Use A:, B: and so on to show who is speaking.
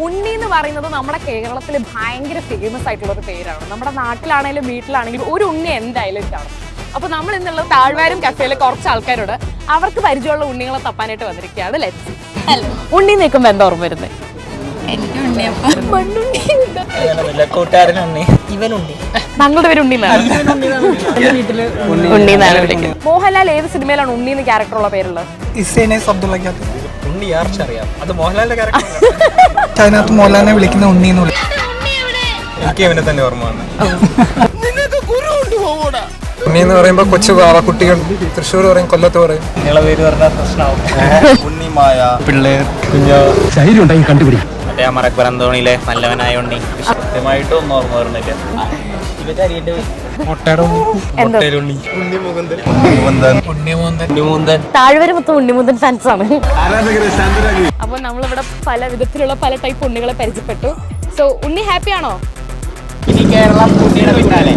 A: ഉണ്ണി എന്ന് പറയുന്നത് നമ്മുടെ കേരളത്തിൽ ഭയങ്കര ഫേമസ് ആയിട്ടുള്ള ഒരു പേരാണ്. നമ്മുടെ നാട്ടിലാണെങ്കിലും വീട്ടിലാണെങ്കിലും ഒരു ഉണ്ണി എന്തായാലും കാണും. അപ്പോൾ നമ്മൾ ഇന്നുള്ള താഴ്വാരം കഫേയിലെ കുറച്ച് ആൾക്കാരോട് അവർക്ക് പരിചയമുള്ള ഉണ്ണികളെ തപ്പാനായിട്ട് വന്നിരിക്കുകയാണ്. Let's hello. ഉണ്ണി നിൽക്കുമ്പോൾ എന്താ ഓർമ്മ വരുന്നത്? ഞങ്ങളുടെ പേര് ഉണ്ണി എന്നാണ് വിളിക്കുന്നത്. മോഹൻലാൽ ഏത് സിനിമയിലാണ് ഉണ്ണി എന്ന് ക്യാരക്ടറുള്ള പേരുള്ളത്?
B: അതിനകത്ത് മോഹൻലാലിനെ വിളിക്കുന്ന ഉണ്ണി എന്ന് വിളിക്കും. ഉണ്ണി എന്ന് പറയുമ്പോ കൊച്ചു കുട്ടികൾ തൃശ്ശൂർ പറയും, കൊല്ലത്ത് പറയും. പിള്ളേർ ധൈര്യം കണ്ടുപിടിക്കും.
C: മറക്കുറന്തോണിയിലെ നല്ലവനായ ഉണ്ണി കൃത്യമായിട്ടൊന്നും ഓർമ്മ വരുന്നില്ല.
A: താഴ്വര മൊത്തം ഉണ്ണിമുന്തൻ ഫാൻസ് ആണ്. അപ്പോൾ നമ്മളിവിടെ പല വിധത്തിലുള്ള പല ടൈപ്പ് ഉണ്ണികളെ പരിചയപ്പെട്ടു. സോ ഉണ്ണി ഹാപ്പി ആണോ?
C: ഇനി കേരളം ഉണ്ണിയുടെ പിന്നാലെ.